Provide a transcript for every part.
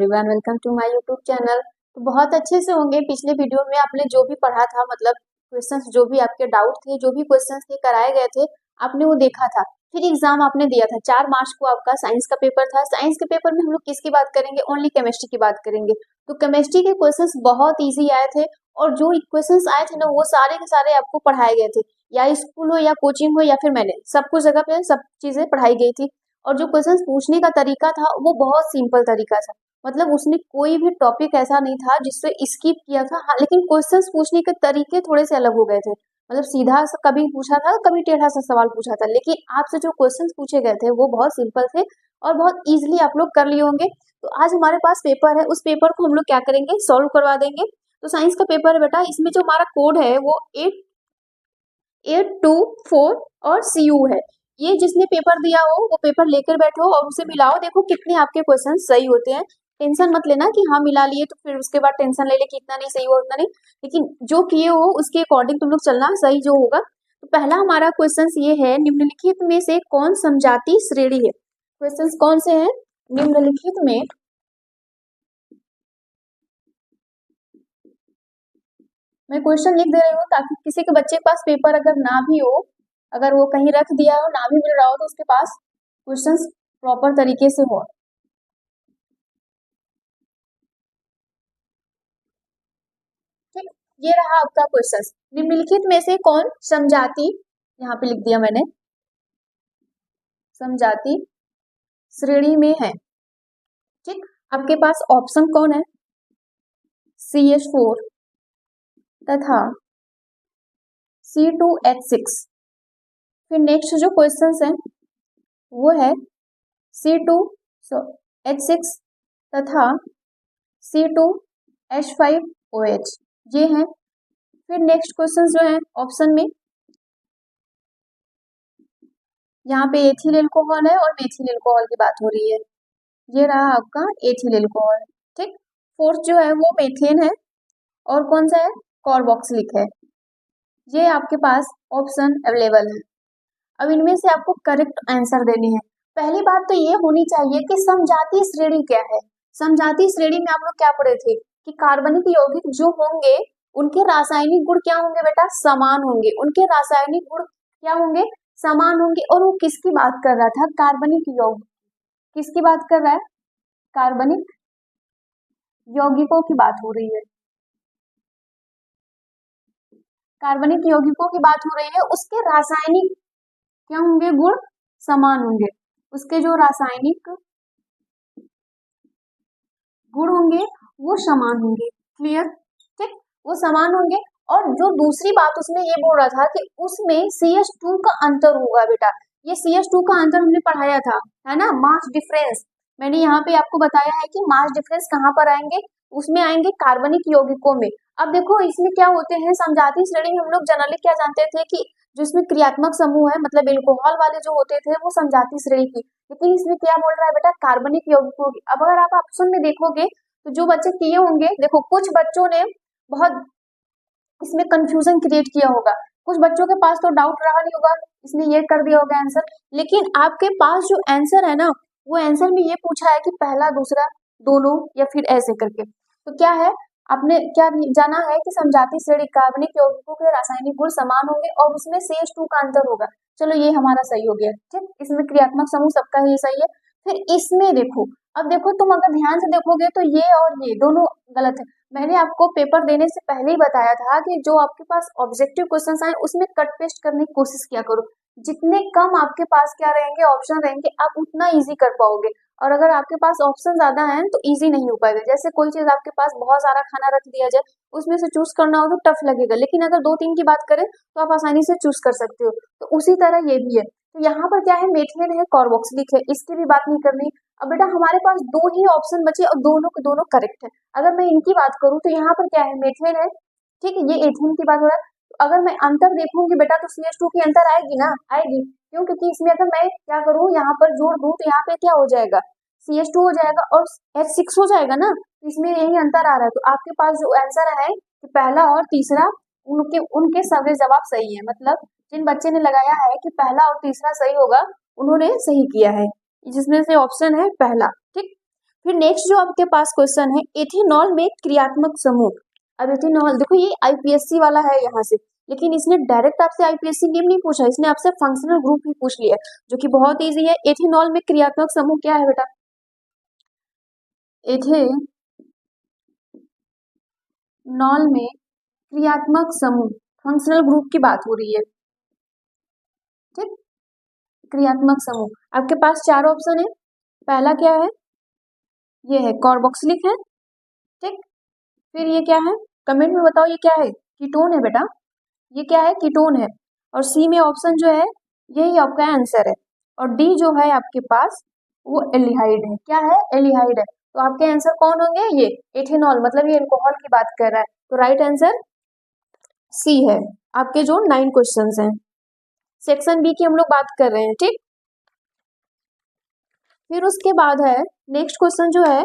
Everyone, welcome to my YouTube channel. तो बहुत अच्छे से होंगे। पिछले वीडियो में आपने जो भी पढ़ा था, मतलब क्वेश्चंस जो भी आपके डाउट थे, जो भी क्वेश्चंस थे कराए गए थे, आपने वो देखा था। फिर एग्जाम आपने दिया था 4 मार्च को, आपका साइंस का पेपर था। साइंस के पेपर में हम लोग किसकी बात करेंगे? ओनली केमिस्ट्री की बात करेंगे। तो केमिस्ट्री के क्वेश्चंस बहुत ईजी आए थे, और जो क्वेश्चंस आए थे ना, वो सारे के सारे आपको पढ़ाए गए थे, या स्कूल हो या कोचिंग हो या फिर मैंने सब कुछ जगह पे सब चीजें पढ़ाई गई थी। और जो क्वेश्चंस पूछने का तरीका था वो बहुत सिंपल तरीका था, मतलब उसमें कोई भी टॉपिक ऐसा नहीं था जिससे स्किप किया था। हाँ, लेकिन क्वेश्चंस पूछने के तरीके थोड़े से अलग हो गए थे, मतलब सीधा सा कभी पूछा था, कभी टेढ़ा सा सवाल पूछा था। लेकिन आपसे जो क्वेश्चंस पूछे गए थे वो बहुत सिंपल थे और बहुत इजीली आप लोग कर लिए होंगे। तो आज हमारे पास पेपर है, उस पेपर को हम लोग क्या करेंगे, सॉल्व करवा देंगे। तो साइंस का पेपर है बेटा, इसमें जो हमारा कोड है वो 8824 और CU है। ये जिसने पेपर दिया हो वो पेपर लेकर बैठो और उसे मिलाओ, देखो कितने आपके क्वेश्चन सही होते हैं। टेंशन मत लेना कि हाँ मिला लिए तो फिर उसके बाद टेंशन ले ले कि इतना नहीं सही हो उतना नहीं, लेकिन जो किए हो उसके अकॉर्डिंग तुम लोग चलना, सही जो होगा। तो पहला हमारा क्वेश्चन ये है, निम्नलिखित में से कौन समजाती श्रेणी है? क्वेश्चन कौन से हैं? निम्नलिखित में मैं क्वेश्चन लिख दे रही हूँ ताकि किसी के बच्चे के पास पेपर अगर ना भी हो, अगर वो कहीं रख दिया हो, ना भी मिल रहा हो, तो उसके पास क्वेश्चंस प्रॉपर तरीके से हो। ठीक, ये रहा आपका क्वेश्चन। निम्नलिखित में से कौन समजाति, यहाँ पे लिख दिया मैंने, समजाति श्रेणी में है। ठीक, आपके पास ऑप्शन कौन है? CH4 तथा C2H6। फिर नेक्स्ट जो क्वेश्चन है वो है C2H6 तथा C2H5OH, ये है। फिर नेक्स्ट क्वेश्चन जो है ऑप्शन में, यहाँ पे एथिल एल्कोहल है और मेथिल एल्कोहल की बात हो रही है। ये रहा आपका एथिल एल्कोहल। ठीक, फोर्थ जो है वो मेथेन है, और कौन सा है? कार्बोक्सिलिक है। ये आपके पास ऑप्शन अवेलेबल है। अब इनमें से आपको करेक्ट आंसर देने हैं। पहली बात तो ये होनी चाहिए कि समजातीय श्रेणी क्या है। समजातीय श्रेणी में आप लोग क्या पढ़े थे कि कार्बनिक यौगिक जो होंगे उनके रासायनिक गुण क्या होंगे बेटा? समान होंगे। उनके रासायनिक गुण क्या होंगे? समान होंगे। और वो किसकी बात कर रहा था? कार्बनिक यौगिक। किसकी बात कर रहा है? कार्बनिक यौगिकों की बात हो रही है। कार्बनिक यौगिकों की बात हो रही है। उसके रासायनिक क्या होंगे? गुण समान होंगे। उसके जो रासायनिक गुण होंगे वो समान होंगे। क्लियर? ठीक, वो समान होंगे। और जो दूसरी बात उसमें ये बोल रहा था कि उसमें CH2 का अंतर होगा बेटा। ये CH2 का अंतर हमने पढ़ाया था, है ना, मास डिफरेंस। मैंने यहाँ पे आपको बताया है कि मास डिफरेंस कहाँ पर आएंगे? उसमें आएंगे कार्बनिक यौगिकों में। अब देखो इसमें क्या होते हैं, समजातीय श्रेणी में हम लोग जनरली क्या जानते थे कि जो इसमें क्रियात्मक समूह है, मतलब एल्कोहल वाले जो होते थे वो समजातीय श्रेणी की। लेकिन इसमें क्या बोल रहा है बेटा? कार्बनिक यौगिकों की। अब अगर आप ऑप्शन में देखोगे तो जो बच्चे किए होंगे, देखो कुछ बच्चों ने बहुत इसमें कंफ्यूजन क्रिएट किया होगा, कुछ बच्चों के पास तो डाउट रहा नहीं होगा, इसने ये कर दिया होगा आंसर। लेकिन आपके पास जो आंसर है ना, वो आंसर में ये पूछा है कि पहला दूसरा दोनों या फिर ऐसे करके। तो क्या है, आपने क्या जाना है कि समजातीय श्रेणी कार्बनिक यौगिकों के रासायनिक गुण समान होंगे और उसमें CH2 का अंतर होगा। चलो ये हमारा सही हो गया। ठीक, इसमें क्रियात्मक समूह सबका ही सही है। फिर इसमें देखो, अब देखो तुम अगर ध्यान से देखोगे तो ये और ये दोनों गलत है। मैंने आपको पेपर देने से पहले ही बताया था कि जो आपके पास ऑब्जेक्टिव क्वेश्चंस आए उसमें कट पेस्ट करने की कोशिश किया करो। जितने कम आपके पास क्या रहेंगे, ऑप्शन रहेंगे, आप उतना इजी कर पाओगे। और अगर आपके पास ऑप्शन ज्यादा हैं तो इजी नहीं हो पाएगा। जैसे कोई चीज आपके पास बहुत सारा खाना रख दिया जाए, उसमें से चूज करना हो तो टफ लगेगा, लेकिन अगर 2-3 की बात करें तो आप आसानी से चूज कर सकते हो। तो उसी तरह ये भी है। तो यहाँ पर क्या है, मेथेन है, कार्बोक्सिलिक है, इसकी भी बात नहीं करनी। अब बेटा हमारे पास दो ही ऑप्शन बचे और दोनों के दोनों करेक्ट है। अगर मैं इनकी बात करूं तो यहाँ पर क्या है, मेथेन है। ठीक है, ये एथेन की बात हो रहा है। तो अगर मैं अंतर देखूंगी बेटा तो CH2 की अंतर आएगी ना, आएगी। क्यों? क्योंकि इसमें अगर मैं क्या करूँ, यहाँ पर जोड़ दूं तो यहाँ पे क्या हो जाएगा, CH2 हो जाएगा और H6 हो जाएगा ना। तो इसमें यही अंतर आ रहा है। तो आपके पास जो आंसर है कि पहला और तीसरा, उनके उनके सभी जवाब सही है। मतलब जिन बच्चे ने लगाया है कि पहला और तीसरा सही होगा, उन्होंने सही किया है, जिसमें से ऑप्शन है पहला। ठीक, फिर नेक्स्ट जो आपके पास क्वेश्चन है, एथेनॉल में क्रियात्मक समूह। अब एथेनॉल देखो ये आईपीएससी वाला है यहाँ से, लेकिन इसने डायरेक्ट आपसे आईपीएससी नेम नहीं पूछा, इसने आपसे फंक्शनल ग्रुप ही पूछ लिया, जो कि बहुत इजी है। एथेनॉल में क्रियात्मक समूह क्या है बेटा? एथेनॉल में क्रियात्मक समूह, फंक्शनल ग्रुप की बात हो रही है, ठीक। क्रियात्मक समूह आपके पास चार ऑप्शन है। पहला क्या है? ये है कार्बोक्सिलिक है, ठीक। फिर ये क्या है? कमेंट में बताओ ये क्या है? कीटोन है बेटा, ये क्या है? कीटोन है। और सी में ऑप्शन जो है यही आपका आंसर है। और डी जो है आपके पास वो एल्डिहाइड है। क्या है? एल्डिहाइड है। तो आपके आंसर कौन होंगे? ये एथेनॉल, मतलब ये अल्कोहल की बात कर रहा है, तो राइट आंसर सी है। आपके जो 9 क्वेश्चंस हैं, सेक्शन बी की हम लोग बात कर रहे हैं, ठीक। फिर उसके बाद है नेक्स्ट क्वेश्चन जो है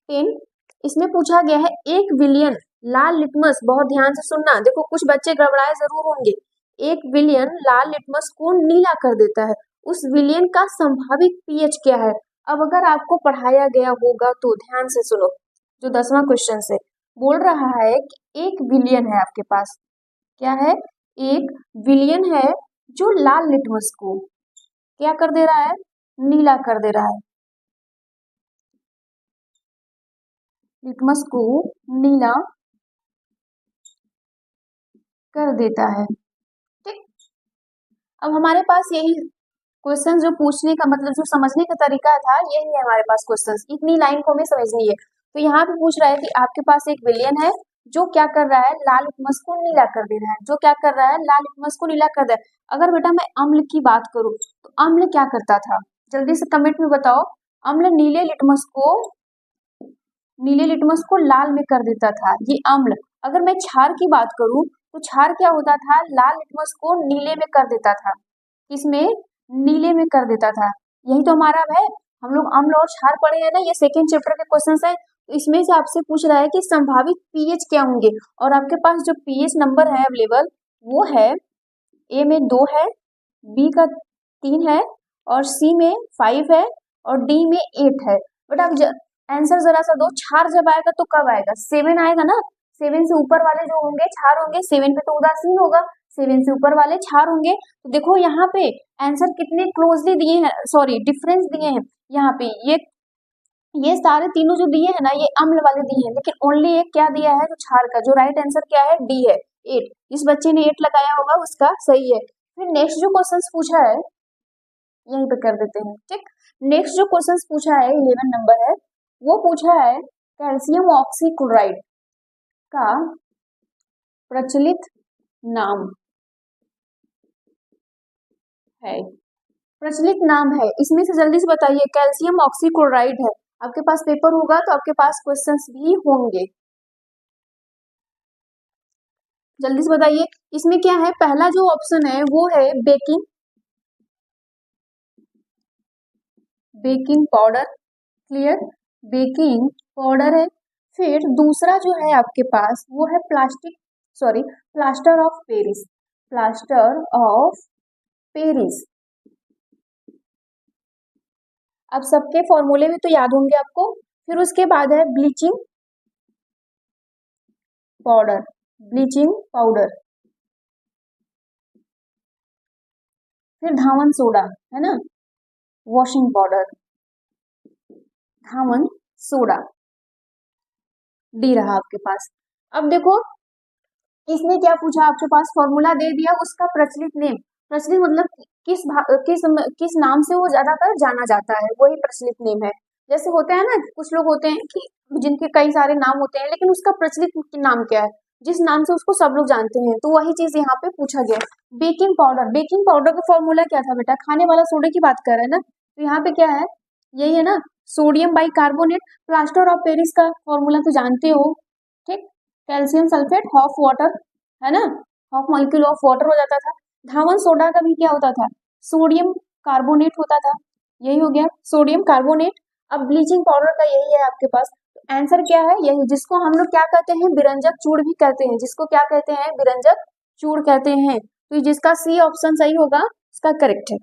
10, इसमें पूछा गया है 1 विलियन लाल लिटमस, बहुत ध्यान से सुनना, देखो कुछ बच्चे गड़बड़ाए जरूर होंगे। 1 विलियन लाल लिटमस को नीला कर देता है, उस विलियन का संभावित पीएच क्या है? अब अगर आपको पढ़ाया गया होगा तो ध्यान से सुनो, जो 10वां क्वेश्चन से बोल रहा है कि 1 विलियन है आपके पास, क्या है? 1 विलियन है जो लाल लिटमस को क्या कर दे रहा है? नीला कर दे रहा है, लिटमस को नीला कर देता है, ठीक। अब हमारे पास यही क्वेश्चन जो पूछने का मतलब जो समझने का तरीका था, यही है हमारे पास क्वेश्चन, इतनी लाइन को हमें समझनी है। तो यहाँ पे पूछ रहा है कि आपके पास 1 विलियन है जो क्या कर रहा है? लाल लिटमस को नीला कर दे रहा है, जो क्या कर रहा है? लाल लिटमस को नीला कर दे रहा है। अगर बेटा मैं अम्ल की बात करूं तो अम्ल क्या करता था? जल्दी से कमेंट में बताओ। अम्ल नीले लिटमस को लाल में कर देता था, ये अम्ल। अगर मैं क्षार की बात करूं तो क्षार क्या होता था? लाल लिटमस को नीले में कर देता था, किसमें? नीले में कर देता था। यही तो हमारा है, हम लोग अम्ल और क्षार पढ़े हैं ना, ये सेकेंड चैप्टर के क्वेश्चन है। तो इसमें से आपसे पूछ रहा है कि संभावित पीएच क्या होंगे, और आपके पास जो पीएच नंबर है अवेलेबल वो है, ए में 2 है, बी का 3 है, और सी में 5 है, और डी में 8 है। बट आप आंसर जरा सा दो, क्षार जब आएगा तो कब आएगा? 7 आएगा ना, 7 से ऊपर वाले जो होंगे क्षार होंगे, 7 पे तो उदासीन होगा, 7 से ऊपर वाले क्षार होंगे। तो देखो यहाँ पे आंसर कितने क्लोजली दिए हैं, सॉरी डिफरेंस दिए हैं यहाँ पे। ये सारे तीनों जो दिए हैं ना, ये अम्ल वाले दिए हैं, लेकिन ओनली एक क्या दिया है? जो क्षार का। जो राइट आंसर क्या है? डी है, 8। जिस बच्चे ने 8 लगाया होगा उसका सही है। फिर नेक्स्ट जो क्वेश्चन पूछा है यहीं पे कर देते हैं, ठीक। नेक्स्ट जो क्वेश्चन पूछा है 11 नंबर है, वो पूछा है कैल्शियम ऑक्सीक्लोराइड का प्रचलित नाम है, प्रचलित नाम है, इसमें से जल्दी से बताइए। कैल्शियम ऑक्सीक्लोराइड है, आपके पास पेपर होगा तो आपके पास क्वेश्चंस भी होंगे, जल्दी से बताइए। इसमें क्या है? पहला जो ऑप्शन है वो है baking powder, clear, baking powder है। फिर दूसरा जो है आपके पास वो है plaster of Paris, plaster of Paris. अब सबके फॉर्मूले भी तो याद होंगे आपको। फिर उसके बाद है ब्लीचिंग पाउडर, फिर धावन सोडा है ना, वॉशिंग पाउडर, धावन सोडा, डी रहा आपके पास। अब देखो इसने क्या पूछा, आपके पास फॉर्मूला दे दिया, उसका प्रचलित नेम, प्रचलित मतलब किस नाम से वो ज्यादातर जाना जाता है, वही प्रचलित नेम है। जैसे होता है ना, कुछ लोग होते हैं कि जिनके कई सारे नाम होते हैं, लेकिन उसका प्रचलित नाम क्या है, जिस नाम से उसको सब लोग जानते हैं, तो वही चीज यहाँ पे पूछा गया। बेकिंग पाउडर का फॉर्मूला क्या था बेटा? खाने वाला सोडे की बात कर रहे हैं ना, तो यहाँ पे क्या है? यही है ना, sodium bicarbonate. Plaster of Paris का फॉर्मूला तो जानते हो, ठीक, कैल्शियम सल्फेट हाफ वाटर, है ना, हाफ मॉलिक्यूल ऑफ वाटर हो जाता था। धावन सोडा का भी क्या होता था? सोडियम कार्बोनेट होता था, यही हो गया सोडियम कार्बोनेट। अब ब्लीचिंग पाउडर का यही है आपके पास। आंसर क्या है? यही, जिसको हम लोग क्या कहते हैं? बिरंजक चूड़ भी कहते हैं, जिसको क्या कहते हैं? बिरंजक चूड़ कहते हैं। तो जिसका सी ऑप्शन सही होगा इसका करेक्ट है।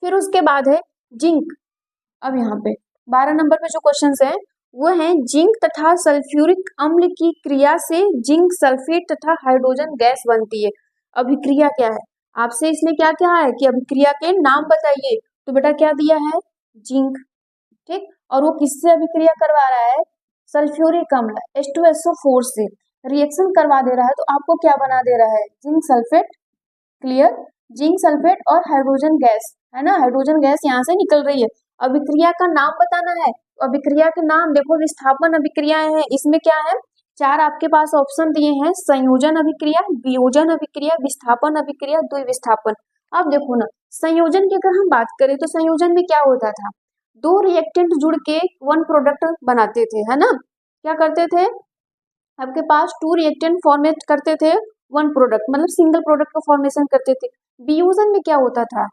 फिर उसके बाद है जिंक। अब यहाँ पे 12 नंबर पे जो क्वेश्चन है वो है जिंक तथा सल्फ्यूरिक अम्ल की क्रिया से जिंक सल्फेट तथा हाइड्रोजन गैस बनती है। अभिक्रिया क्या है? आपसे इसने क्या क्या है कि अभिक्रिया के नाम बताइए, तो बेटा क्या दिया है? जिंक। ठीक, और वो किससे अभिक्रिया करवा रहा है? सल्फ्यूरिक अम्ल H2SO4 से रिएक्शन करवा दे रहा है, तो आपको क्या बना दे रहा है? Zinc sulphate. Clear? Zinc sulphate और हाइड्रोजन गैस, है ना, हाइड्रोजन गैस यहाँ से निकल रही है। अभिक्रिया का नाम बताना है, तो अभिक्रिया के नाम देखो, विस्थापन अभिक्रियाएं हैं, इसमें क्या है? 4 आपके पास ऑप्शन दिए हैं, संयोजन अभिक्रिया, वियोजन अभिक्रिया, विस्थापन अभिक्रिया, द्विविस्थापन। अब देखो ना, संयोजन की अगर हम बात करें तो संयोजन में क्या होता था? 2 रिएक्टेंट जुड़ के 1 प्रोडक्ट बनाते थे, है ना। क्या करते थे? आपके पास 2 रिएक्टेंट फॉर्मेट करते थे 1 प्रोडक्ट, मतलब सिंगल प्रोडक्ट का फॉर्मेशन करते थे। वियोजन में क्या होता था?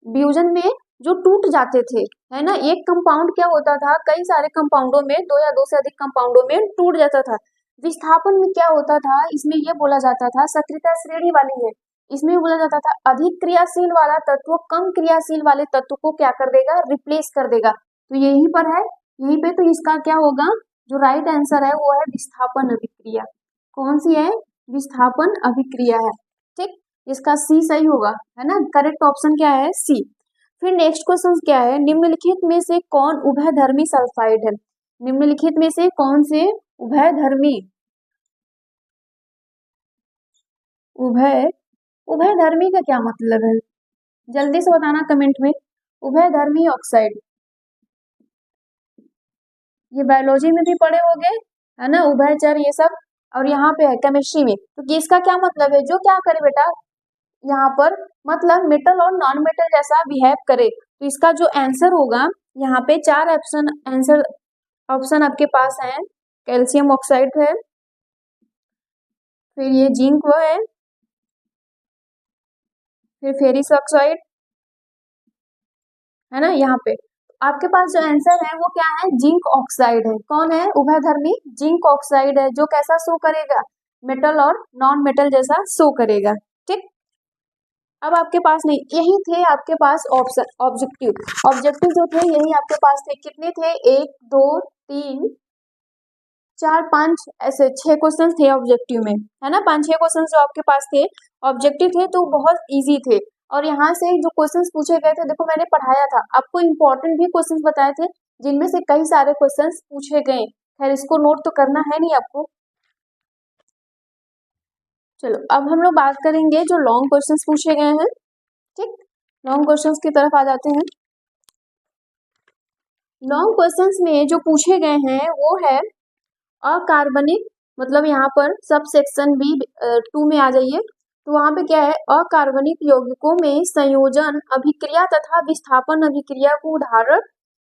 वियोजन में जो टूट जाते थे, है ना, एक कंपाउंड क्या होता था, कई सारे कंपाउंडों में, 2 या 2 से अधिक कंपाउंडों में टूट जाता था। विस्थापन में क्या होता था? इसमें यह बोला जाता था, सक्रियता श्रेणी वाली है, इसमें बोला जाता था अधिक क्रियाशील वाला तत्व कम क्रियाशील वाले तत्व को क्या कर देगा? रिप्लेस कर देगा। तो यहीं पर है, यहीं पे, तो इसका क्या होगा? जो राइट आंसर है वो है विस्थापन अभिक्रिया। कौन सी है? विस्थापन अभिक्रिया है। ठीक, इसका सी सही होगा, है ना, करेक्ट ऑप्शन क्या है? सी। फिर नेक्स्ट क्वेश्चन क्या है? निम्नलिखित में से कौन उभयधर्मी सल्फाइड है? निम्नलिखित में से कौन से उभयधर्मी, उभयधर्मी का क्या मतलब है? जल्दी से बताना कमेंट में। उभयधर्मी ऑक्साइड, ये बायोलॉजी में भी पढ़े होंगे, है ना, उभयचर ये सब, और यहाँ पे है केमिस्ट्री में। तो इसका क्या मतलब है? जो क्या करे बेटा, यहाँ पर मतलब मेटल और नॉन मेटल जैसा बिहेव करे। तो इसका जो आंसर होगा, यहाँ पे 4 ऑप्शन आंसर ऑप्शन आपके पास है। कैल्शियम ऑक्साइड है, फिर ये जिंक वो है, फिर फेरिस ऑक्साइड, है ना। यहाँ पे आपके पास जो आंसर है वो क्या है? जिंक ऑक्साइड है। कौन है उभयधर्मी? जिंक ऑक्साइड है, जो कैसा शो करेगा? मेटल और नॉन मेटल जैसा शो करेगा। ठीक, अब आपके पास नहीं, यही थे आपके पास ऑप्शन, ऑब्जेक्टिव। ऑब्जेक्टिव जो थे यही आपके पास थे। कितने थे? 1 2 3 4 5 ऐसे 6 क्वेश्चन थे ऑब्जेक्टिव में, है ना। 5-6 क्वेश्चन जो आपके पास थे ऑब्जेक्टिव थे, तो बहुत इजी थे। और यहाँ से जो क्वेश्चंस पूछे गए थे, देखो मैंने पढ़ाया था आपको, इंपॉर्टेंट भी क्वेश्चंस बताए थे, जिनमें से कई सारे क्वेश्चंस पूछे गए। खैर इसको नोट तो करना है नहीं आपको। चलो अब हम लोग बात करेंगे जो लॉन्ग क्वेश्चंस पूछे गए हैं। ठीक, लॉन्ग क्वेश्चंस की तरफ आ जाते हैं। लॉन्ग क्वेश्चंस में जो पूछे गए हैं वो है अकार्बनिक, मतलब यहाँ पर सब सेक्शन बी 2 में आ जाइए, तो वहां पे क्या है? अकार्बनिक यौगिकों में संयोजन अभिक्रिया तथा विस्थापन अभिक्रिया को उदाहरण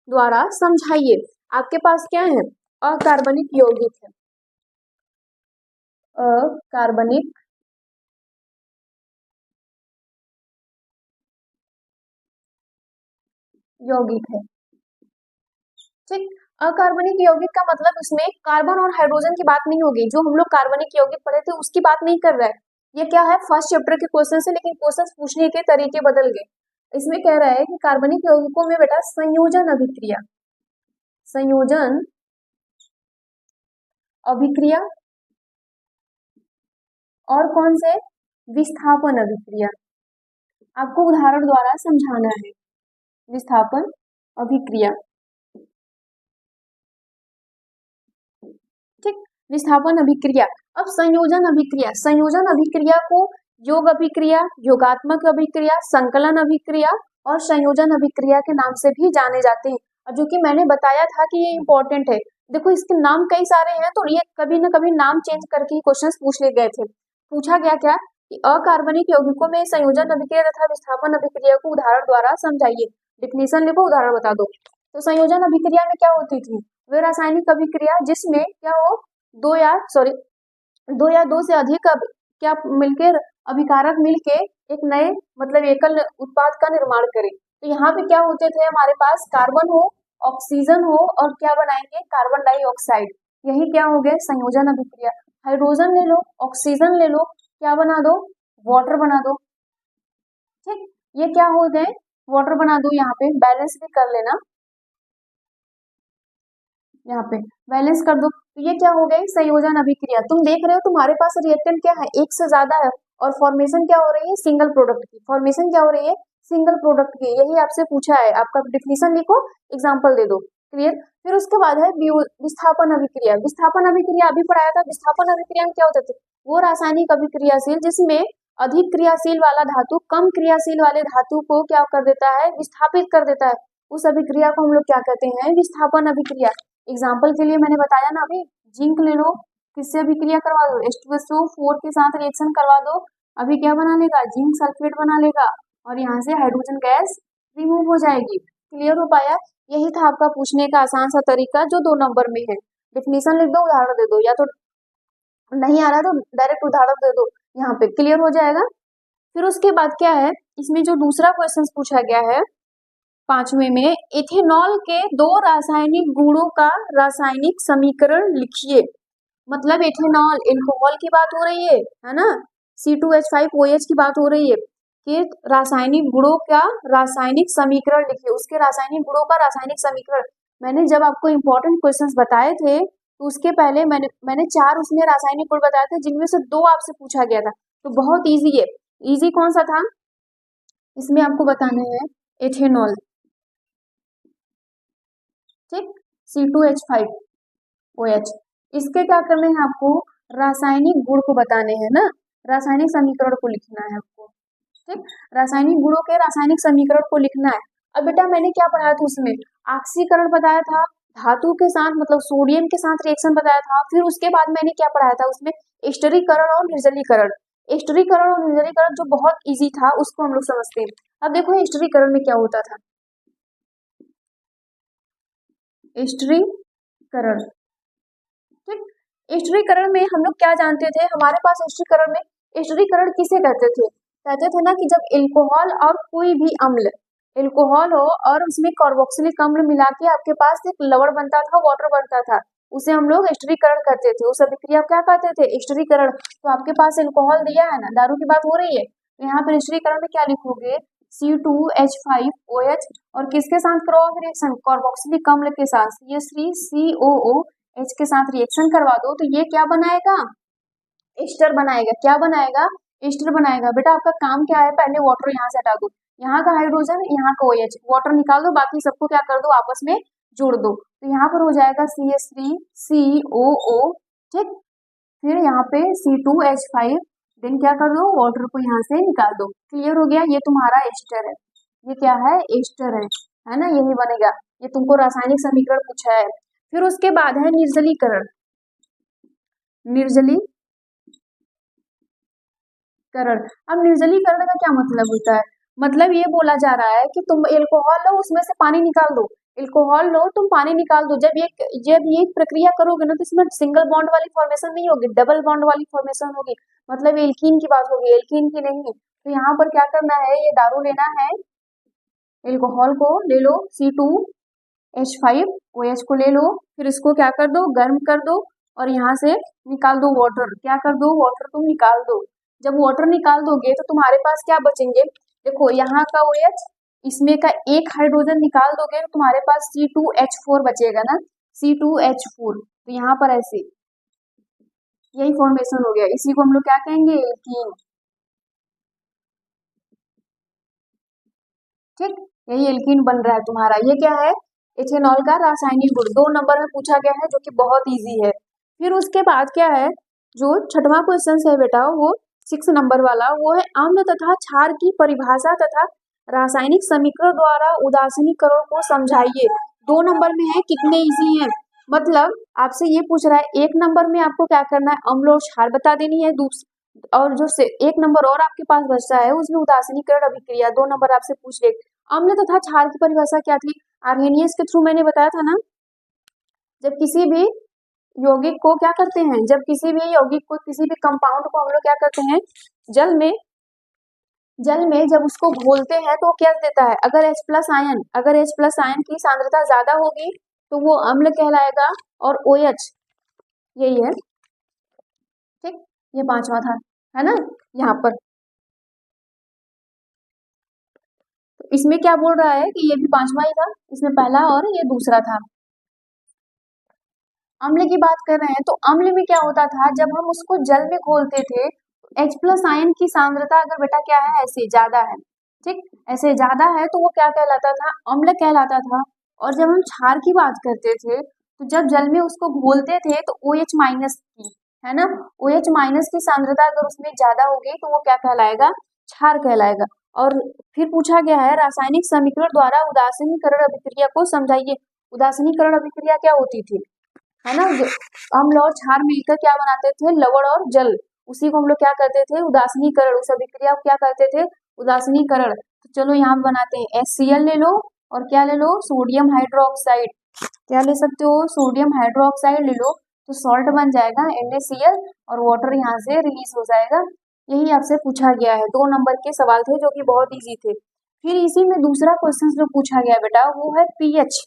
द्वारा समझाइए। आपके पास क्या है? अकार्बनिक यौगिक है, अकार्बनिक यौगिक है। ठीक, अकार्बनिक यौगिक का मतलब इसमें कार्बन और हाइड्रोजन की बात नहीं होगी। जो हम लोग कार्बनिक यौगिक पढ़े थे उसकी बात नहीं कर रहा है। ये क्या है? फर्स्ट चैप्टर के क्वेश्चन है, लेकिन क्वेश्चन पूछने के तरीके बदल गए। इसमें कह रहा है कि कार्बनिक यौगिकों में बेटा संयोजन अभिक्रिया, संयोजन अभिक्रिया, और कौन से? विस्थापन अभिक्रिया। आपको उदाहरण द्वारा समझाना है। विस्थापन अभिक्रिया, ठीक, विस्थापन अभिक्रिया। अब संयोजन अभिक्रिया, संयोजन अभिक्रिया को योग अभिक्रिया, योगात्मक अभिक्रिया, संकलन अभिक्रिया और संयोजन अभिक्रिया के नाम से भी जाने जाते हैं। और जो कि मैंने बताया था कि ये इंपॉर्टेंट है। देखो इसके नाम कई सारे हैं, तो ये कभी ना कभी नाम चेंज करके ही क्वेश्चंस पूछ ले गए थे। पूछा गया क्या कि अकार्बनिक यौगिकों में संयोजन अभिक्रिया तथा विस्थापन अभिक्रिया को उदाहरण द्वारा समझाइए। डिफिनेशन लिखो, उदाहरण बता दो। तो संयोजन अभिक्रिया में क्या होती थी? वे रासायनिक अभिक्रिया जिसमें क्या हो, दो या दो से अधिक क्या मिलकर अभिकारक मिलके एक नए मतलब एकल उत्पाद का निर्माण करें। तो यहाँ पे क्या होते थे? हमारे पास कार्बन हो, ऑक्सीजन हो, और क्या बनाएंगे? Carbon dioxide. यही क्या हो गए? संयोजन अभिक्रिया। हाइड्रोजन ले लो, ऑक्सीजन ले लो, क्या बना दो? वाटर बना दो। ठीक, ये क्या हो गए? वाटर बना दो। यहाँ पे बैलेंस भी कर लेना। यहाँ पे बैलेंस कर दो, तो ये क्या हो गई, संयोजन अभिक्रिया। तुम देख रहे हो तुम्हारे पास रिएक्टेंट क्या है, एक से ज्यादा है, और फॉर्मेशन क्या हो रही है, सिंगल प्रोडक्ट की। फॉर्मेशन क्या हो रही है, सिंगल प्रोडक्ट की। यही आपसे पूछा है, आपका डिफिनीशन लिखो, एग्जाम्पल दे दो। क्लियर। फिर उसके बाद है विस्थापन अभिक्रिया। विस्थापन अभिक्रिया अभी पढ़ाया था। विस्थापन अभिक्रिया में क्या होता है, वो रासायनिक अभिक्रियाशील जिसमें अधिक क्रियाशील वाला धातु कम क्रियाशील वाले धातु को क्या कर देता है, विस्थापित कर देता है। उस अभिक्रिया को हम लोग क्या कहते हैं, विस्थापन अभिक्रिया। एग्जाम्पल के लिए मैंने बताया ना अभी, जिंक ले लो, किससे अभिक्रिया करवा दो, H2SO4 के साथ रिएक्शन करवा दो, अभी क्या बना लेगा, जिंक सल्फेट बना लेगा, और यहाँ से हाइड्रोजन गैस रिमूव हो जाएगी। क्लियर हो पाया। यही था आपका पूछने का आसान सा तरीका जो 2 नंबर में है। डिफिनीशन लिख दो, उदाहरण दे दो, या तो नहीं आ रहा तो डायरेक्ट उदाहरण दे दो, यहाँ पे क्लियर हो जाएगा। फिर उसके बाद क्या है, इसमें जो दूसरा क्वेश्चन पूछा गया है 5वें में, इथेनॉल के 2 रासायनिक गुणों का रासायनिक समीकरण लिखिए। मतलब इथेनॉल, एल्कोहल की बात हो रही है ना, C2H5OH की बात हो रही है कि रासायनिक गुणों का रासायनिक समीकरण लिखिए। उसके रासायनिक गुणों का रासायनिक समीकरण, मैंने जब आपको इंपॉर्टेंट क्वेश्चंस बताए थे तो उसके पहले मैंने 4 उसमें रासायनिक गुण बताए थे, जिनमें से 2 आपसे पूछा गया था, तो बहुत इजी है। इजी कौन सा था, इसमें आपको बताने हैं एथेनॉल, ठीक, C2H5OH। इसके क्या करने हैं आपको, रासायनिक गुण को बताने हैं ना, रासायनिक समीकरण को लिखना है आपको, ठीक, रासायनिक गुणों के रासायनिक समीकरण को लिखना है। अब बेटा मैंने क्या पढ़ाया था उसमें, ऑक्सीकरण बताया था, धातु के साथ मतलब सोडियम के साथ रिएक्शन बताया था। फिर उसके बाद मैंने क्या पढ़ाया था उसमें, स्टरीकरण और निर्जलीकरण। स्टरीकरण और निर्जलीकरण जो बहुत इजी था, उसको हम लोग समझते हैं। अब देखो स्टरीकरण में क्या होता था, स्टरीकरण, ठीक, स्टरीकरण में हम लोग क्या जानते थे, हमारे पास स्टरीकरण में, स्टरीकरण किसे कहते थे ना कि जब एल्कोहल और कोई भी अम्ल, एल्कोहल हो और उसमें कार्बोक्सिलिक अम्ल मिला के आपके पास एक लवण बनता था, वाटर बनता था, उसे हम लोग स्टरीकरण करते थे। उस अभिक्रिया क्या कहते थे, स्टरीकरण। तो आपके पास एल्कोहल दिया है ना, दारू की बात हो रही है, तो यहाँ पर स्टरीकरण में क्या लिखोगे, C2H5OH और किसके साथ क्रॉस रिएक्शन, कार्बोक्सिलिक अम्ल के साथ CH3COOH के साथ रिएक्शन करवा दो, तो ये क्या बनाएगा, एस्टर बनाएगा। क्या बनाएगा, एस्टर बनाएगा। बेटा आपका काम क्या है, पहले वाटर यहाँ से हटा दो, यहाँ का हाइड्रोजन, यहाँ का OH, वाटर निकाल दो, बाकी सबको क्या कर दो, आपस में जोड़ दो, तो यहाँ पर हो जाएगा CH3COO, ठीक। फिर यहाँ पे C2H5, देन क्या कर दो, वाटर को यहाँ से निकाल दो। क्लियर हो गया, ये तुम्हारा एस्टर है, ये क्या है, एस्टर है ना, यही बनेगा। ये तुमको रासायनिक समीकरण पूछा है। फिर उसके बाद है निर्जलीकरण, निर्जलीकरण। अब निर्जलीकरण का क्या मतलब होता है, मतलब ये बोला जा रहा है कि तुम एल्कोहल लो, उसमें से पानी निकाल दो, एल्कोहल लो तुम पानी निकाल दो। जब ये प्रक्रिया करोगे ना, तो इसमें सिंगल बॉन्ड वाली फॉर्मेशन नहीं होगी, डबल बॉन्ड वाली फॉर्मेशन होगी, मतलब एल्कीन की बात होगी, एल्कीन की नहीं। तो यहाँ पर क्या करना है, ये दारू लेना है, एल्कोहल को ले लो, C2H5OH को ले लो, फिर इसको क्या कर दो, गर्म कर दो, और यहाँ से निकाल दो वाटर। क्या कर दो, वाटर तुम निकाल दो। जब वाटर निकाल दोगे तो तुम्हारे पास क्या बचेंगे, देखो यहाँ का OH, इसमें का एक हाइड्रोजन निकाल दोगे तो तुम्हारे पास C2H4 बचेगा ना, C2H4। तो यहाँ पर ऐसे यही फॉर्मेशन हो गया, इसी को हम लोग क्या कहेंगे, एल्कीन, ठीक, यही एल्कीन बन रहा है तुम्हारा। ये क्या है, इथेनॉल का रासायनिक गुण, 2 नंबर में पूछा गया है, जो कि बहुत इजी है। फिर उसके बाद क्या है, जो छठवां क्वेश्चन है बेटा, वो 6 नंबर वाला, वो है अम्ल तथा क्षार की परिभाषा तथा रासायनिक समीकरण द्वारा उदासीनीकरण को समझाइए। 2 नंबर में है, कितने इजी है, मतलब आपसे ये पूछ रहा है 1 नंबर में आपको क्या करना है, अम्ल और क्षार बता देनी है, और जो से 1 नंबर और आपके पास बचता है उसमें उदासीनीकरण अभिक्रिया, 2 नंबर आपसे पूछ ले। अम्ल तथा क्षार की परिभाषा क्या थी, आर्हेनियस के थ्रू मैंने बताया था ना, जब किसी भी यौगिक को क्या करते हैं, जब किसी भी यौगिक को, किसी भी कंपाउंड को हम लोग क्या करते हैं, जल में जब उसको घोलते हैं तो क्या देता है, अगर H प्लस आयन की सांद्रता ज्यादा होगी तो वो अम्ल कहलाएगा, और OH यही है, ठीक। ये 5वां था, है ना, यहाँ पर तो इसमें क्या बोल रहा है कि ये भी 5वां ही था, इसमें पहला और ये दूसरा था। अम्ल की बात कर रहे हैं तो अम्ल में क्या होता था, जब हम उसको जल में घोलते थे H प्लस आयन की सांद्रता अगर बेटा क्या है, ऐसे ज्यादा है, ठीक, ऐसे ज्यादा है तो वो क्या कहलाता था, अम्ल कहलाता था। और जब हम क्षार की बात करते थे तो जब जल में उसको घोलते थे तो OH माइनस की, है ना, OH माइनस की सांद्रता अगर उसमें ज्यादा होगी तो वो क्या कहलाएगा, क्षार कहलाएगा। और फिर पूछा गया है रासायनिक समीकरण द्वारा उदासीनीकरण अभिक्रिया को समझाइए। उदासीनीकरण अभिक्रिया क्या होती थी, है ना, अम्ल और क्षार मिलकर क्या बनाते थे, लवण और जल, उसी को हम लोग क्या करते थे, उदासीनीकरण, उस अभिक्रिया को क्या करते थे, उदासीनीकरण। तो चलो यहाँ बनाते हैं, HCl ले लो और क्या ले लो, सोडियम हाइड्रोक्साइड, क्या ले सकते हो, सोडियम हाइड्रोक्साइड ले लो, तो सॉल्ट बन जाएगा NaCl और वाटर यहाँ से रिलीज हो जाएगा। यही आपसे पूछा गया है, 2 नंबर के सवाल थे जो कि बहुत इजी थे। फिर इसी में दूसरा क्वेश्चन जो पूछा गया बेटा वो है pH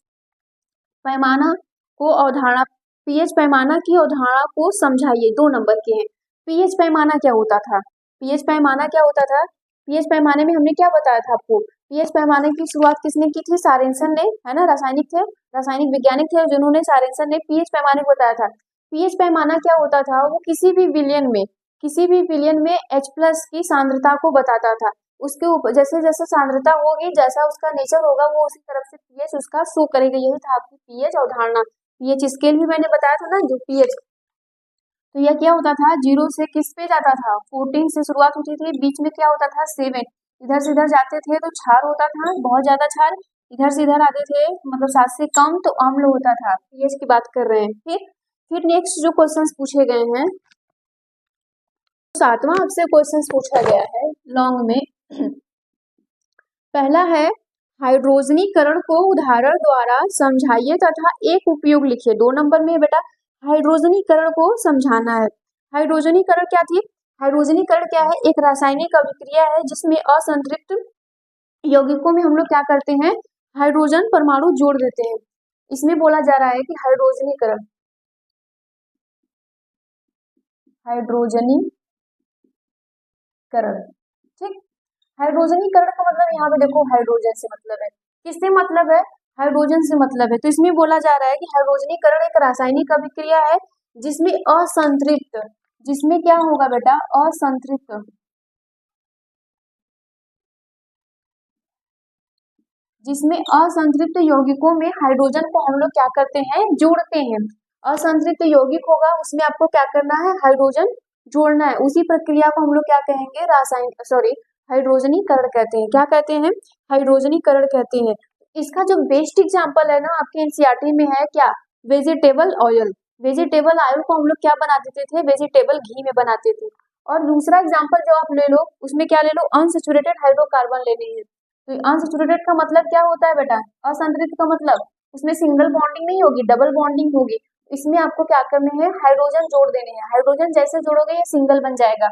पैमाना को अवधारणा, pH पैमाना की अवधारणा को समझाइए, 2 नंबर के हैं। pH पैमाना क्या होता था, pH पैमाना क्या होता था, pH पैमाने में हमने क्या बताया था आपको, pH पैमाने की शुरुआत किसने की थी, सारेंसन ने, है ना, रासायनिक थे, रासायनिक वैज्ञानिक थे जिन्होंने, सारेंसन ने pH पैमाने को बताया था। pH पैमाना क्या होता था, वो किसी भी विलयन में H प्लस की सांद्रता को बताता था। उसके ऊपर जैसे जैसे सांद्रता होगी, जैसा उसका नेचर होगा, वो उसी तरफ से pH उसका शो करेगा। यही था आपकी pH अवधारणा। pH स्केल भी मैंने बताया था ना, जो pH, तो यह क्या होता था, 0 से किस पे जाता था, 14 से शुरुआत होती थी, बीच में क्या होता था 7, इधर से इधर जाते थे तो क्षार होता था, बहुत ज्यादा क्षार, इधर से इधर आते थे मतलब 7 से कम तो अम्ल होता था। pH की बात कर रहे हैं। फिर नेक्स्ट जो क्वेश्चंस पूछे गए हैं, 7वां आपसे क्वेश्चंस पूछा गया है लॉन्ग में। पहला है हाइड्रोजनीकरण को उदाहरण द्वारा समझाइए तथा एक उपयोग लिखिए। 2 नंबर में बेटा हाइड्रोजनीकरण को समझाना है। हाइड्रोजनीकरण क्या थी, हाइड्रोजनीकरण क्या है, एक रासायनिक अभिक्रिया है जिसमें असंतृप्त यौगिकों में हम लोग क्या करते हैं, हाइड्रोजन परमाणु जोड़ देते हैं। इसमें बोला जा रहा है कि हाइड्रोजनीकरण, ठीक, हाइड्रोजनीकरण का मतलब यहाँ पे देखो हाइड्रोजन से मतलब है, किससे मतलब है, हाइड्रोजन से मतलब है। तो इसमें बोला जा रहा है कि हाइड्रोजनीकरण एक रासायनिक अभिक्रिया है जिसमें असंतृप्त, जिसमें क्या होगा बेटा, असंतृप्त, जिसमें असंतृप्त यौगिकों में हाइड्रोजन को हम लोग क्या करते हैं, जोड़ते हैं। असंतृप्त यौगिक होगा उसमें आपको क्या करना है, हाइड्रोजन जोड़ना है। उसी प्रक्रिया को हम लोग क्या कहेंगे, हाइड्रोजनीकरण कहते हैं। क्या कहते हैं, हाइड्रोजनीकरण कहते हैं। इसका जो बेस्ट एग्जांपल है ना आपके एनसीईआरटी में है क्या, वेजिटेबल ऑयल। वेजिटेबल ऑयल को हम लोग क्या बना देते थे, वेजिटेबल घी में बनाते थे। और दूसरा एग्जाम्पल जो आप ले लो उसमें क्या ले लो, अनसैचुरेटेड हाइड्रोकार्बन लेने हैं। तो अनसैचुरेटेड का मतलब क्या होता है बेटा, असंतृप्त का मतलब उसमें सिंगल बॉन्डिंग नहीं होगी, डबल बॉन्डिंग होगी। इसमें आपको क्या करने हैं, हाइड्रोजन जोड़ देने हैं। हाइड्रोजन जैसे जोड़ोगे ये सिंगल बन जाएगा।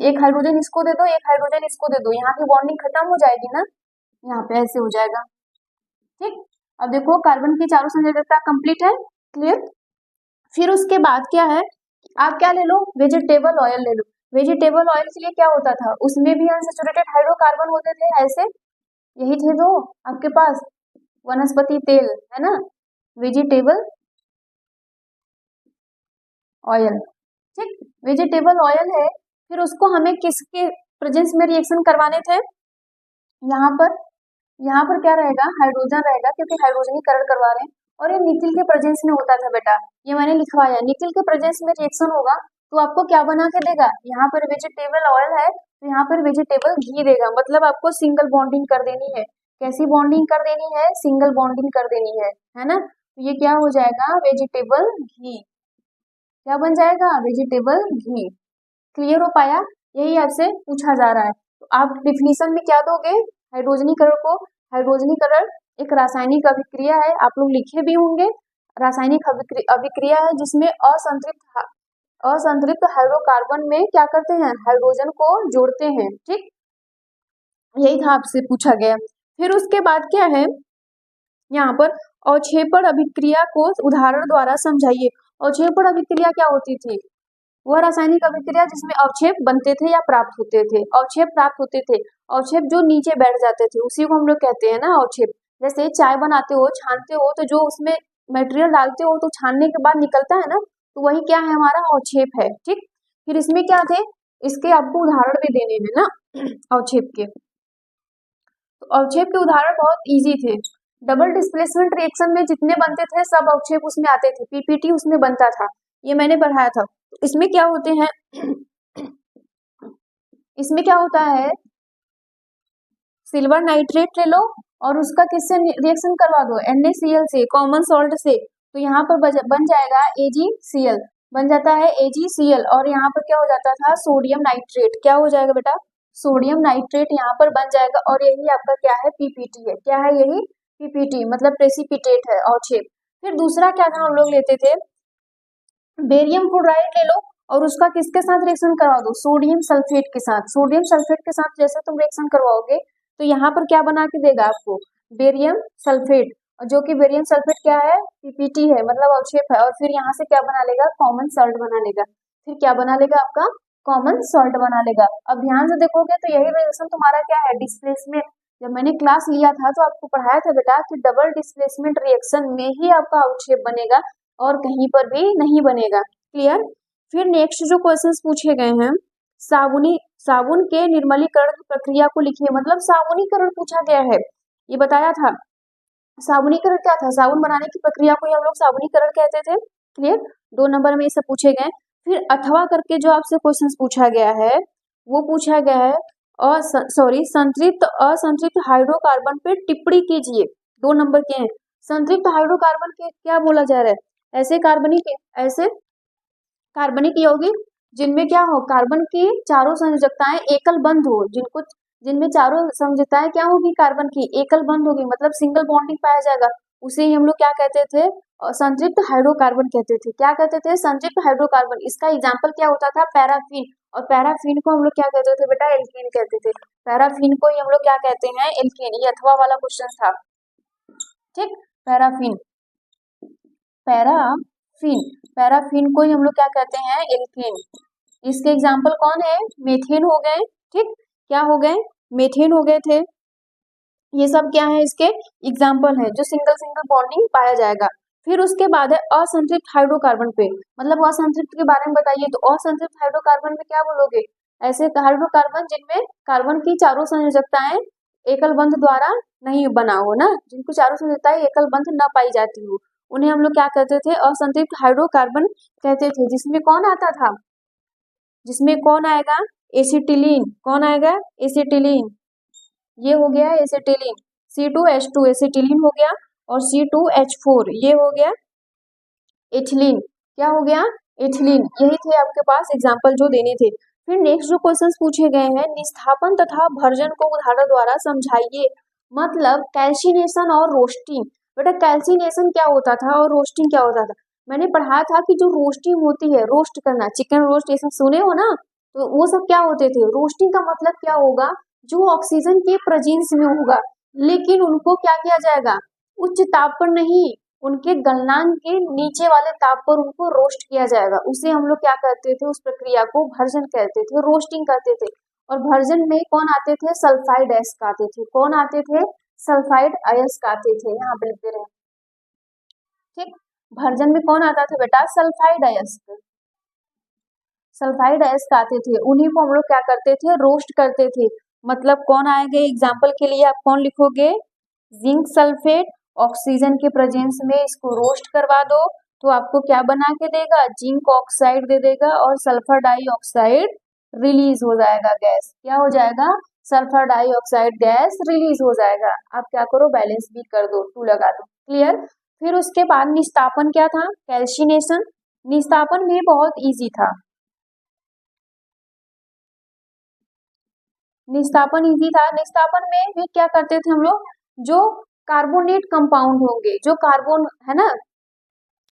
एक हाइड्रोजन इसको दे दो, एक हाइड्रोजन इसको दे दो, यहाँ की बॉन्डिंग खत्म हो जाएगी ना, यहाँ पे ऐसे हो जाएगा, ठीक। अब देखो कार्बन की चारों संयोजकता कंप्लीट है, क्लियर। फिर उसके बाद क्या है, आप क्या ले लो, वेजिटेबल ऑयल ले लो। वेजिटेबल ऑयल के लिए क्या होता था, उसमें भी अनसैचुरेटेड हाइड्रोकार्बन होते थे ऐसे, यही थे जो आपके पास वनस्पति तेल, है ना, वेजिटेबल ऑयल, ठीक, वेजिटेबल ऑयल है। फिर उसको हमें किसके प्रेजेंस में रिएक्शन करवाने थे, यहाँ पर क्या रहेगा, हाइड्रोजन रहेगा क्योंकि हाइड्रोजनीकरण करवा रहे हैं। और ये निकिल के प्रेजेंस में होता था बेटा, ये मैंने लिखवाया, निकिल के प्रेजेंस में रिएक्शन होगा तो आपको क्या बना के देगा, यहाँ पर वेजिटेबल ऑयल है तो यहाँ पर वेजिटेबल घी देगा। मतलब आपको सिंगल बॉन्डिंग कर देनी है। कैसी बॉन्डिंग कर देनी है, सिंगल बॉन्डिंग कर देनी है ना। तो ये क्या हो जाएगा, वेजिटेबल घी, क्या बन जाएगा, वेजिटेबल घी। क्लियर हो पाया, यही आपसे पूछा जा रहा है। तो आप डिफिनीशन में क्या दोगे, हाइड्रोजनीकरण को, हाइड्रोजनीकरण एक रासायनिक अभिक्रिया है, आप लोग लिखे भी होंगे, रासायनिक अभिक्रिया है जिसमें असंतृप्त हाइड्रोकार्बन में क्या करते हैं, हाइड्रोजन को जोड़ते हैं, ठीक। यही था आपसे पूछा गया। फिर उसके बाद क्या है, यहाँ पर अवक्षेपण अभिक्रिया को उदाहरण द्वारा समझाइए। अवक्षेपण अभिक्रिया क्या होती थी, वह रासायनिक अभिक्रिया जिसमें अवक्षेप बनते थे या प्राप्त होते थे, अवक्षेप प्राप्त होते थे, अवक्षेप जो नीचे बैठ जाते थे उसी को हम लोग कहते हैं ना अवक्षेप। जैसे चाय बनाते हो, छानते हो तो जो उसमें मटेरियल डालते हो तो छानने के बाद निकलता है ना, तो वही क्या है हमारा अवक्षेप है। ठीक, फिर इसमें क्या थे, इसके आपको उदाहरण भी देने हैं ना अवक्षेप के। तो अवक्षेप के उदाहरण बहुत इजी थे। डबल डिस्प्लेसमेंट रिएक्शन में जितने बनते थे सब अवक्षेप उसमें आते थे, पीपीटी उसमें बनता था, ये मैंने पढ़ाया था। इसमें क्या होते हैं इसमें क्या होता है, सिल्वर नाइट्रेट ले लो और उसका किससे रिएक्शन करवा दो, NaCl से, कॉमन सॉल्ट से, तो यहाँ पर बन जाएगा AgCl, बन जाता है AgCl, और यहाँ पर क्या हो जाता था, सोडियम नाइट्रेट, क्या हो जाएगा बेटा, सोडियम नाइट्रेट यहाँ पर बन जाएगा, और यही आपका क्या है, पीपीटी है। क्या है यही, पीपीटी, मतलब प्रेसिपिटेट है अवक्षेप। फिर दूसरा क्या था हम लोग लेते थे, बेरियम क्लोराइड ले लो और उसका किसके साथ रिएक्शन करवा दो, सोडियम सल्फेट के साथ। सोडियम सल्फेट के साथ जैसे तुम रिएक्शन करवाओगे तो यहाँ पर क्या बना के देगा आपको, बेरियम सल्फेट, जो कि बेरियम सल्फेट क्या है, पीपीटी है, मतलब अवक्षेप है। और फिर यहाँ से क्या बना लेगा, कॉमन सॉल्ट बना लेगा। फिर क्या बना लेगा आपका, कॉमन सॉल्ट बना लेगा। अब ध्यान से देखोगे तो यही रिएक्शन तुम्हारा क्या है, डिस्प्लेसमेंट। जब मैंने क्लास लिया था तो आपको पढ़ाया था बेटा कि डबल डिस्प्लेसमेंट रिएक्शन में ही आपका अवक्षेप बनेगा और कहीं पर भी नहीं बनेगा। क्लियर। फिर नेक्स्ट जो क्वेश्चंस पूछे गए हैं, साबुन के निर्मलीकरण की प्रक्रिया को लिखिए, मतलब साबुनीकरण पूछा गया है, ये बताया था। साबुनीकरण क्या था, साबुन बनाने की प्रक्रिया को ही हम लोग साबुनीकरण कहते थे। क्लियर, 2 नंबर में ये सब पूछे गए। फिर अथवा करके जो आपसे क्वेश्चंस पूछा गया है वो पूछा गया है संतृप्त असंतृप्त हाइड्रोकार्बन पे टिप्पणी कीजिए, 2 नंबर के हैं। संतृप्त हाइड्रोकार्बन के क्या बोला जा रहा है, ऐसे कार्बनिक यौगिक जिनमें क्या हो, कार्बन की चारों संयोजकताएं एकल बंध हो, जिनमें चारों संयोजकताएं क्या होगी, कार्बन की एकल बंध होगी, मतलब सिंगल बॉन्डिंग पाया जाएगा, उसे ही हम लोग क्या कहते थे, संतृप्त हाइड्रोकार्बन कहते थे। क्या कहते थे, संतृप्त हाइड्रोकार्बन। इसका एग्जाम्पल क्या होता था, पैराफिन, और पैराफिन को हम लोग क्या कहते थे बेटा, एल्कीन कहते थे। पैराफिन को ही हम लोग क्या कहते हैं, एल्कीन। ये अथवा वाला क्वेश्चन था। ठीक, पैराफिन पैराफिन को ही हम लोग क्या कहते हैं, एल्केन। इसके एग्जाम्पल कौन है, मेथेन हो गए। ठीक, क्या हो गए, मेथेन हो गए थे। ये सब क्या है, इसके एग्जाम्पल है जो सिंगल बॉन्डिंग पाया जाएगा। फिर उसके बाद है असंतृप्त हाइड्रोकार्बन पे, मतलब असंतृप्त के बारे में बताइए। तो असंतृप्त हाइड्रोकार्बन में क्या बोलोगे, ऐसे हाइड्रोकार्बन जिनमें कार्बन की चारों संयोजकताएं एकल बंध द्वारा नहीं बना हो ना, जिनको चारों संयोजकताएं एकल बंध न पाई जाती हो, उन्हें हम लोग क्या कहते थे, असंतृप्त हाइड्रोकार्बन कहते थे। जिसमें कौन आता था, जिसमें कौन आएगा, एसिटिलीन। कौन आएगा, एसिटिलीन। ये हो गया एसिटिलीन, C2H2 एसिटिलीन हो गया, और C2H4 ये हो गया एथिलीन। क्या हो गया, एथिलीन। यही थे आपके पास एग्जाम्पल जो देने थे। फिर नेक्स्ट जो क्वेश्चंस पूछे गए हैं, निस्थापन तथा भर्जन को उदाहरण द्वारा समझाइए, मतलब कैल्सिनेशन और रोस्टिंग। बेटा कैल्सिनेशन क्या होता था और रोस्टिंग क्या होता था, मैंने पढ़ा था कि जो रोस्टिंग होती है, रोस्ट करना, चिकन रोस्ट, ये सब सुने हो ना, तो वो सब क्या होते थे। रोस्टिंग का मतलब क्या होगा, जो ऑक्सीजन के प्रेजेंस में होगा, लेकिन उनको क्या किया जाएगा, उच्च ताप पर नहीं, उनके गलनांक के नीचे वाले ताप पर उनको रोस्ट किया जाएगा। उसे हम लोग क्या करते थे, उस प्रक्रिया को भर्जन कहते थे, रोस्टिंग करते थे। और भर्जन में कौन आते थे, सल्फाइड अयस्क आते थे। कौन आते थे, सल्फाइड अयस्क आते थे, यहाँ पे लिखते रहे। ठीक, भर्जन में कौन आता था बेटा, सल्फाइड अयस्क। सल्फाइड अयस्क आते थे, उन्हीं को हम लोग क्या करते थे, रोस्ट करते थे। मतलब कौन आएंगे, एग्जाम्पल के लिए आप कौन लिखोगे, जिंक सल्फेट, ऑक्सीजन के प्रेजेंस में इसको रोस्ट करवा दो तो आपको क्या बना के देगा, जिंक ऑक्साइड दे देगा, और सल्फर डाइऑक्साइड रिलीज हो जाएगा गैस। क्या हो जाएगा, सल्फर डाइऑक्साइड गैस रिलीज हो जाएगा। आप क्या करो, बैलेंस भी कर दो, 2 लगा दो। क्लियर। फिर उसके बाद निस्तापन क्या था, कैल्सिनेशन। निस्तापन भी बहुत इजी था, निस्तापन इजी था। निस्तापन में भी क्या करते थे हम लोग, जो कार्बोनेट कंपाउंड होंगे, जो कार्बन है ना,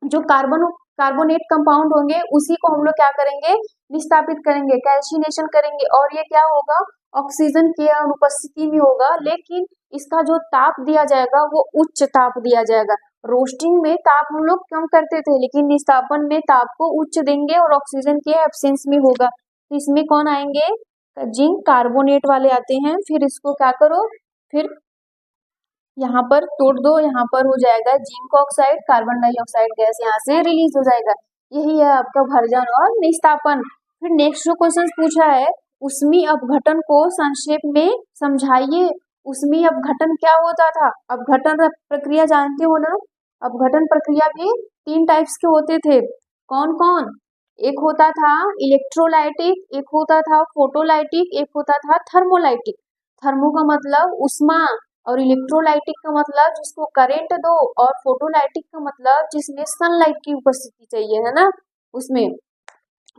जो कार्बोनेट कंपाउंड होंगे, उसी को हम लोग क्या करेंगे, निस्तापित करेंगे, कैल्सिनेशन करेंगे। और ये क्या होगा, ऑक्सीजन की अनुपस्थिति में होगा, लेकिन इसका जो ताप दिया जाएगा वो उच्च ताप दिया जाएगा। रोस्टिंग में ताप हम लोग कम करते थे, लेकिन निस्तापन में ताप को उच्च देंगे और ऑक्सीजन के एब्सेंस में होगा। तो इसमें कौन आएंगे, जिंक कार्बोनेट वाले आते हैं। फिर इसको क्या करो, फिर यहाँ पर तोड़ दो, यहाँ पर हो जाएगा zinc oxide, carbon dioxide gas यहाँ से रिलीज हो जाएगा। यही है आपका भर्जन और निस्तापन। फिर नेक्स्ट जो क्वेश्चन पूछा है, उष्मीय अपघटन को संक्षेप में समझाइए। उष्मीय अपघटन क्या होता था? अपघटन प्रक्रिया जानते हो ना? अपघटन प्रक्रिया भी 3 टाइप्स के होते थे। कौन कौन? एक होता था इलेक्ट्रोलाइटिक, एक होता था फोटोलाइटिक, एक होता था थर्मोलाइटिक। थर्मो का मतलब उष्मा और इलेक्ट्रोलाइटिक का मतलब जिसको करंट दो, और फोटोलाइटिक का मतलब जिसमें सनलाइट की उपस्थिति चाहिए, है ना उसमें।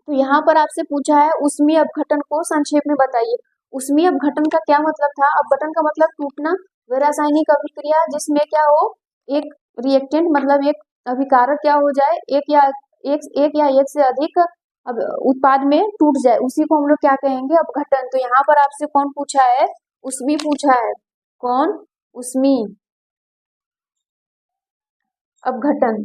तो यहाँ पर आपसे पूछा है उष्मीय अपघटन को संक्षेप में बताइए। उष्मीय अपघटन का क्या मतलब था? अपघटन का मतलब टूटना। वह रासायनिक अभिक्रिया जिसमें क्या हो, एक रिएक्टेंट मतलब एक अभिकारक क्या हो जाए, एक या एक से अधिक अब उत्पाद में टूट जाए, उसी को हम लोग क्या कहेंगे? अपघटन। तो यहाँ पर आपसे कौन पूछा है? उष्मीय पूछा है। कौन? उष्मीय अपघटन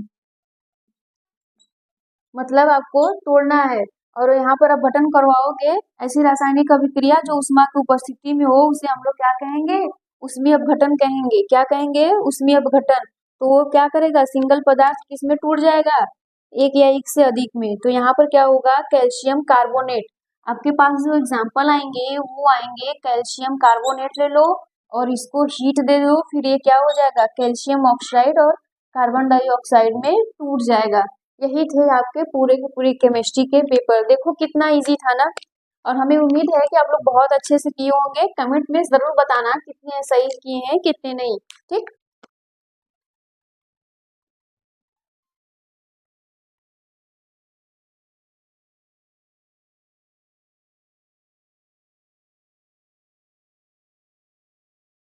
मतलब आपको तोड़ना है, और यहाँ पर आप बटन करवाओगे। ऐसी रासायनिक अभिक्रिया जो उष्मा की उपस्थिति में हो उसे हम लोग क्या कहेंगे? उष्मीय अपघटन कहेंगे। क्या कहेंगे? उष्मीय अपघटन। तो वो क्या करेगा? सिंगल पदार्थ किसमें टूट जाएगा? एक या एक से अधिक में। तो यहाँ पर क्या होगा? Calcium carbonate. आपके पास जो एग्जाम्पल आएंगे वो आएंगे कैल्शियम कार्बोनेट ले लो और इसको हीट दे दो, फिर ये क्या हो जाएगा? कैल्शियम ऑक्साइड और कार्बन डाइऑक्साइड में टूट जाएगा। यही थे आपके पूरे के पूरे केमिस्ट्री के पेपर। देखो कितना इजी था ना। और हमें उम्मीद है कि आप लोग बहुत अच्छे से किए होंगे। कमेंट में जरूर बताना कितने सही किए हैं कितने नहीं। ठीक।